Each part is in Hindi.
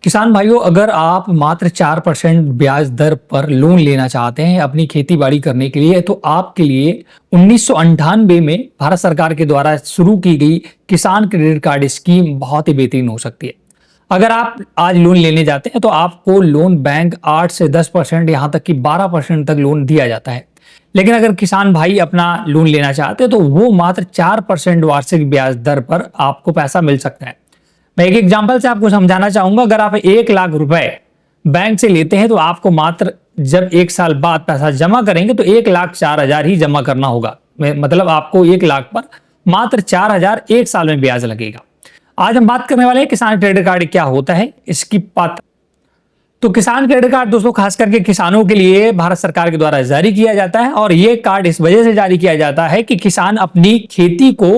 किसान भाइयों, अगर आप मात्र 4% ब्याज दर पर लोन लेना चाहते हैं अपनी खेती बाड़ी करने के लिए, तो आपके लिए 1998 में भारत सरकार के द्वारा शुरू की गई किसान क्रेडिट कार्ड स्कीम बहुत ही बेहतरीन हो सकती है। अगर आप आज लोन लेने जाते हैं तो आपको लोन बैंक 8 से 10%, यहाँ तक कि 12% तक लोन दिया जाता है। लेकिन अगर किसान भाई अपना लोन लेना चाहते हैं तो वो मात्र 4% वार्षिक ब्याज दर पर आपको पैसा मिल सकता है। मैं एक एग्जांपल से आपको समझाना चाहूंगा। अगर आप 1 लाख रुपए बैंक से लेते हैं तो आपको मात्र जब 1 साल बाद पैसा जमा करेंगे तो 1,04,000 ही जमा करना होगा। मतलब आपको 1 लाख पर मात्र 4,000 1 साल में ब्याज लगेगा। आज हम बात करने वाले हैं किसान क्रेडिट कार्ड क्या होता है, इसकी पात्रता। तो किसान क्रेडिट कार्ड दोस्तों खास करके किसानों के लिए भारत सरकार के द्वारा जारी किया जाता है, और यह कार्ड इस वजह से जारी किया जाता है कि किसान अपनी खेती को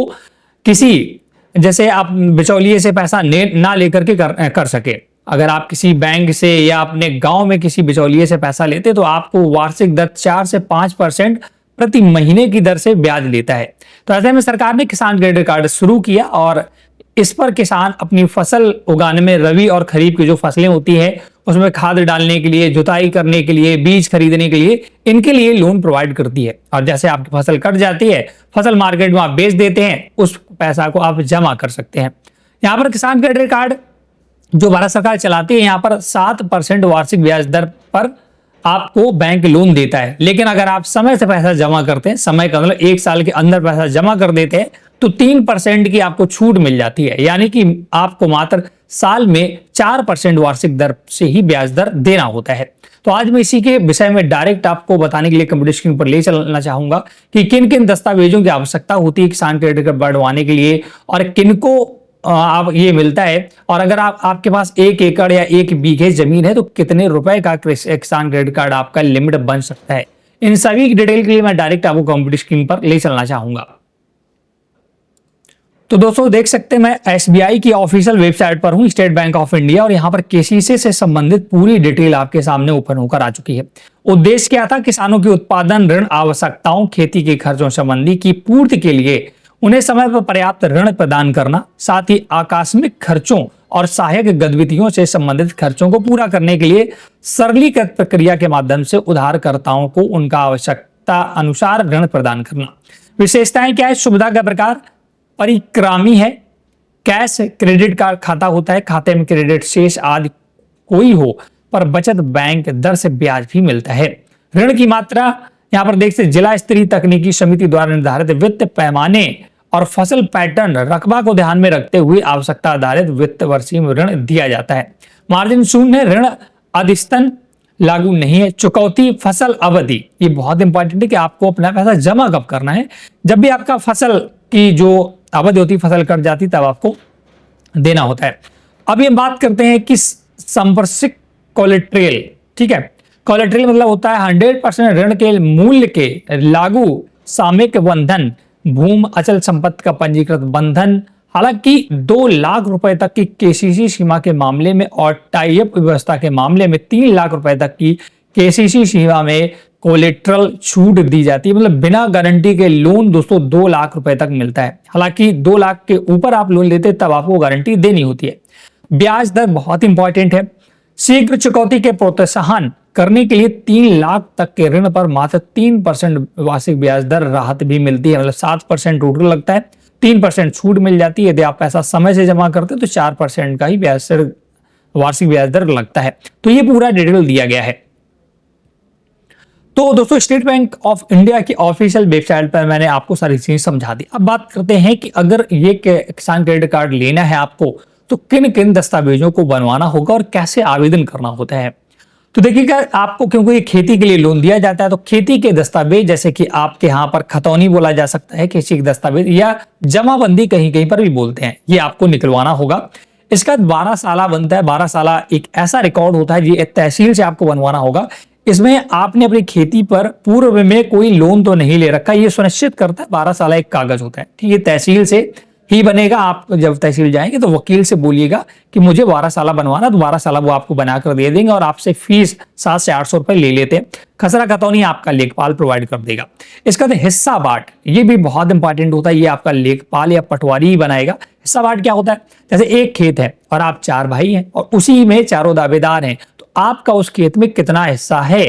किसी जैसे आप बिचौलिए से पैसा ना लेकर के कर सके। अगर आप किसी बैंक से या अपने गांव में किसी बिचौलिए से पैसा लेते तो आपको वार्षिक दर 4 से 5% प्रति महीने की दर से ब्याज लेता है। तो ऐसे में सरकार ने किसान क्रेडिट कार्ड शुरू किया, और इस पर किसान अपनी फसल उगाने में, रबी और खरीफ की जो फसलें होती है उसमें खाद डालने के लिए, जुताई करने के लिए, बीज खरीदने के लिए, इनके लिए लोन प्रोवाइड करती है। और जैसे आपकी फसल कट जाती है, फसल मार्केट में आप बेच देते हैं, उस पैसा को आप जमा कर सकते हैं। यहाँ पर किसान क्रेडिट कार्ड जो भारत सरकार चलाती है, यहाँ पर 7% वार्षिक ब्याज दर पर आपको बैंक लोन देता है। लेकिन अगर आप समय से पैसा जमा करते हैं, समय का मतलब 1 साल के अंदर पैसा जमा कर देते हैं, तो 3% की आपको छूट मिल जाती है। यानी कि आपको मात्र साल में 4% वार्षिक दर से ही ब्याज दर देना होता है। तो आज मैं इसी के विषय में डायरेक्ट आपको बताने के लिए कंप्यूटर स्क्रीन पर ले चलना चाहूंगा कि किन किन दस्तावेजों की आवश्यकता होती है किसान क्रेडिट कार्ड बढ़वाने के लिए, और किनको आप ये मिलता है, और अगर आपके पास 1 एकड़ या 1 बीघे जमीन है तो कितने रुपए का किसान क्रेडिट कार्ड आपका लिमिट बन सकता है। इन सभी की डिटेल के लिए मैं डायरेक्ट आपको कंप्यूटर स्क्रीन पर ले चलना चाहूंगा। तो दोस्तों देख सकते हैं मैं एसबीआई की ऑफिशियल वेबसाइट पर हूं, स्टेट बैंक ऑफ इंडिया, और यहां पर केसीसी से संबंधित पूरी डिटेल आपके सामने ओपन होकर आ चुकी है। उद्देश्य क्या था? किसानों की उत्पादन, ऋण आवश्यकताओं, खेती के खर्चों संबंधी की पूर्ति के लिए उन्हें समय पर पर्याप्त ऋण प्रदान करना, साथ ही आकस्मिक खर्चों और सहायक गतिविधियों से संबंधित खर्चों को पूरा करने के लिए सरलीकृत प्रक्रिया के माध्यम से उधारकर्ताओं को उनका आवश्यकता अनुसार ऋण प्रदान करना। विशेषताएं क्या है? सुविधा का प्रकार परिक्रामी है, कैश क्रेडिट कार्ड खाता होता है, खाते में क्रेडिट शेष आदि कोई हो पर बचत बैंक दर से ब्याज भी मिलता है। ऋण की मात्रा यहाँ पर देख सकते, जिला स्तरीय तकनीकी समिति द्वारा निर्धारित वित्त पैमाने और फसल पैटर्न रकबा को ध्यान में रखते हुए आवश्यकता आधारित वित्त वर्षीय ऋण दिया जाता है। मार्जिन शून्य, ऋण अधिस्तन लागू नहीं है। चुकौती फसल अवधि, ये बहुत इंपॉर्टेंट है कि आपको अपना पैसा जमा कब करना है। जब भी आपका फसल की जो अवधि होती, फसल कट जाती, तब आपको देना होता है। अब ये बात करते हैं कि संपार्श्विक कोलेट्रल, ठीक है। कोलेट्रल मतलब होता है 100% ऋण के मूल्य के लागू सामयिक बंधन, भूमि अचल संपत्ति का पंजीकृत बंधन। हालांकि 2 लाख रुपए तक की केसीसी सीमा के मामले में और टाई-अप व्यवस्था के मामले में 3 लाख रुपए तक की केसीसी सीमा में कोलेट्रल छूट दी जाती है। मतलब बिना गारंटी के लोन दोस्तों 2 लाख रुपए तक मिलता है। हालांकि 2 लाख के ऊपर आप लोन लेते तब आपको गारंटी देनी होती है। ब्याज दर बहुत इंपॉर्टेंट है। शीघ्र चुकौती के प्रोत्साहन करने के लिए 3 लाख तक के ऋण पर मात्र 3% वार्षिक ब्याज दर राहत भी मिलती है। मतलब 7% टोटल लगता है, 3% छूट मिल जाती है। यदि आप पैसा समय से जमा करते हैं तो 4% का ही ब्याज दर, वार्षिक ब्याज दर लगता है। तो ये पूरा डिटेल दिया गया है। तो दोस्तों स्टेट बैंक ऑफ इंडिया की ऑफिशियल वेबसाइट पर मैंने आपको सारी चीजें समझा दी। अब बात करते हैं कि अगर ये किसान क्रेडिट कार्ड लेना है आपको तो किन किन दस्तावेजों को बनवाना होगा और कैसे आवेदन करना होता है। तो देखिएगा, आपको क्योंकि ये खेती के लिए लोन दिया जाता है तो खेती के दस्तावेज, जैसे कि आपके यहाँ पर खतौनी बोला जा सकता है, किसी के दस्तावेज, या जमाबंदी कहीं कहीं पर भी बोलते हैं, ये आपको निकलवाना होगा। इसका 12 साला बनता है। 12 साला एक ऐसा रिकॉर्ड होता है ये तहसील से आपको बनवाना होगा। इसमें आपने अपनी खेती पर पूर्व में कोई लोन तो नहीं ले रखा, ये सुनिश्चित करता है। 12 साल एक कागज होता है, ठीक है, तहसील से ही बनेगा। आप जब तहसील जाएंगे तो वकील से बोलिएगा कि मुझे 12 साला बनवाना, तो 12 साला वो आपको बनाकर दे देंगे और आपसे फीस 700 से 800 रुपए ले लेते हैं। खसरा खतौनी आपका लेखपाल प्रोवाइड कर देगा। इसका तो हिस्सा बांट, ये भी बहुत इंपॉर्टेंट होता है, ये आपका लेखपाल या पटवारी ही बनाएगा। हिस्सा बांट क्या होता है? जैसे एक खेत है और आप 4 भाई हैं और उसी में चारों दावेदार हैं, तो आपका उस खेत में कितना हिस्सा है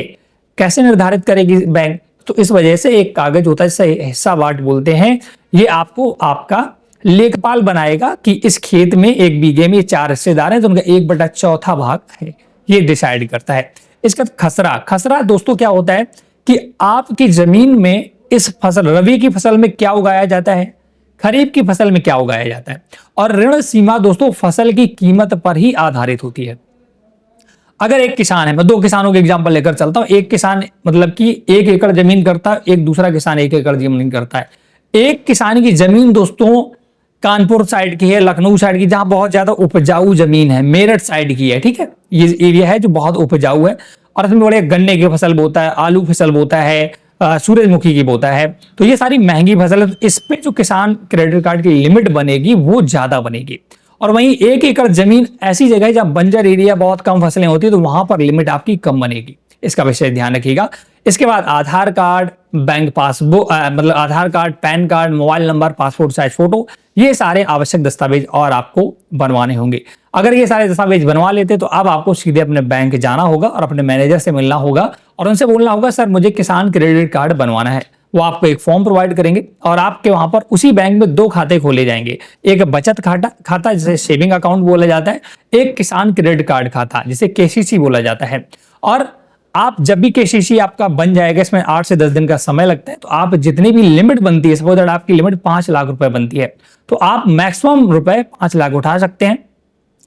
कैसे निर्धारित करेगी बैंक? तो इस वजह से एक कागज होता है जिसे हिस्सा बांट बोलते हैं, ये आपको आपका लेखपाल बनाएगा कि इस खेत में 1 बीघे में 4 हिस्सेदार हैं तो उनका 1/4 भाग है, ये डिसाइड करता है। इसका खसरा, खसरा दोस्तों क्या होता है कि आपकी जमीन में इस फसल, रबी की फसल में क्या उगाया जाता है, खरीफ की फसल में क्या उगाया जाता है। और ऋण सीमा दोस्तों फसल की कीमत पर ही आधारित होती है। अगर एक किसान है, मैं 2 किसानों के एग्जांपल लेकर चलता हूं। एक किसान मतलब कि 1 एकड़ जमीन करता है, एक दूसरा किसान 1 एकड़ जमीन करता है। एक किसान की जमीन दोस्तों कानपुर साइड की है, लखनऊ साइड की, जहां बहुत ज्यादा उपजाऊ जमीन है, मेरठ साइड की है, ठीक है, ये एरिया है जो बहुत उपजाऊ है और इसमें बड़े गन्ने की फसल बोता है, आलू फसल बोता है, सूरजमुखी की बोता है, तो ये सारी महंगी फसल है। इस पे जो किसान क्रेडिट कार्ड की लिमिट बनेगी वो ज्यादा बनेगी। और वहीं 1 एकड़ जमीन ऐसी जगह है जहां बंजर एरिया, बहुत कम फसलें होती है, तो वहां पर लिमिट आपकी कम बनेगी। इसका विषय ध्यान रखिएगा। इसके बाद आधार कार्ड, बैंक पासबुक, मतलब Aadhaar card, PAN card, mobile number, passport size photo, ये सारे आवश्यक दस्तावेज और आपको बनवाने होंगे। अगर ये सारे दस्तावेज बनवा लेते तो अब आपको सीधे अपने बैंक जाना होगा और अपने मैनेजर से मिलना होगा और उनसे बोलना होगा सर मुझे किसान क्रेडिट कार्ड बनवाना है। वो आपको एक फॉर्म प्रोवाइड करेंगे और आपके वहां पर उसी बैंक में 2 खाते खोले जाएंगे, एक बचत खाता जिसे सेविंग अकाउंट बोला जाता है, एक किसान क्रेडिट कार्ड खाता जिसे केसीसी बोला जाता है। और आप जब भी केसीसी आपका बन जाएगा, इसमें 8 से 10 दिन का समय लगता है, तो आप जितनी भी लिमिट बनती है, सपोज दैट आपकी लिमिट 5 लाख रुपए बनती है, तो आप मैक्सिमम रुपए 5 लाख उठा सकते हैं।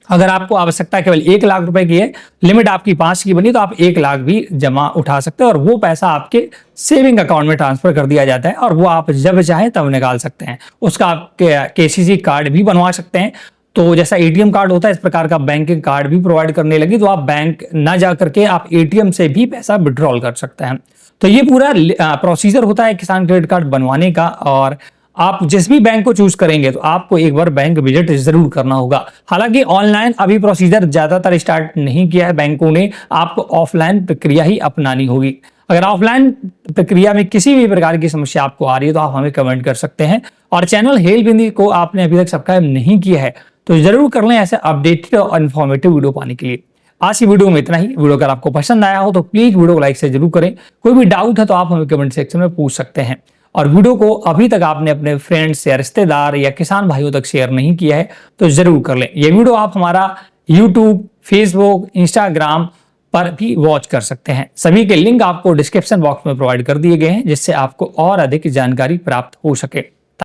अगर आपको आवश्यकता केवल 1 लाख रुपए की है, लिमिट आपकी 5 की बनी, तो आप 1 लाख भी जमा उठा सकते हैं और वो पैसा आपके सेविंग अकाउंट में ट्रांसफर कर दिया जाता है और वो आप जब चाहे तब निकाल सकते हैं। उसका आप केसीसी कार्ड भी बनवा सकते हैं। तो जैसा एटीएम कार्ड होता है, इस प्रकार का बैंकिंग कार्ड भी प्रोवाइड करने लगी, तो आप बैंक ना जा करके आप एटीएम से भी पैसा विड्रॉल कर सकते हैं। तो ये पूरा प्रोसीजर होता है किसान क्रेडिट कार्ड बनवाने का। और आप जिस भी बैंक को चूज करेंगे तो आपको एक बार बैंक विजिट जरूर करना होगा। हालांकि ऑनलाइन अभी प्रोसीजर ज्यादातर स्टार्ट नहीं किया है बैंकों ने, आपको ऑफलाइन प्रक्रिया ही अपनानी होगी। अगर ऑफलाइन प्रक्रिया में किसी भी प्रकार की समस्या आपको आ रही है तो आप हमें कमेंट कर सकते हैं। और चैनल हेल्प हिंदी को आपने अभी तक सब्सक्राइब नहीं किया है तो जरूर कर लें ऐसे अपडेटेड और इन्फॉर्मेटिव वीडियो पाने के लिए। आज की वीडियो में इतना ही। वीडियो अगर आपको पसंद आया हो तो प्लीज वीडियो को लाइक से जरूर करें। कोई भी डाउट है तो आप हमें कमेंट सेक्शन में पूछ सकते हैं। और वीडियो को अभी तक आपने अपने फ्रेंड्स या रिश्तेदार या किसान भाइयों तक शेयर नहीं किया है तो जरूर कर लें। ये वीडियो आप हमारा यूट्यूब, फेसबुक, इंस्टाग्राम पर भी वॉच कर सकते हैं। सभी के लिंक आपको डिस्क्रिप्शन बॉक्स में प्रोवाइड कर दिए गए हैं जिससे आपको और अधिक जानकारी प्राप्त हो सके।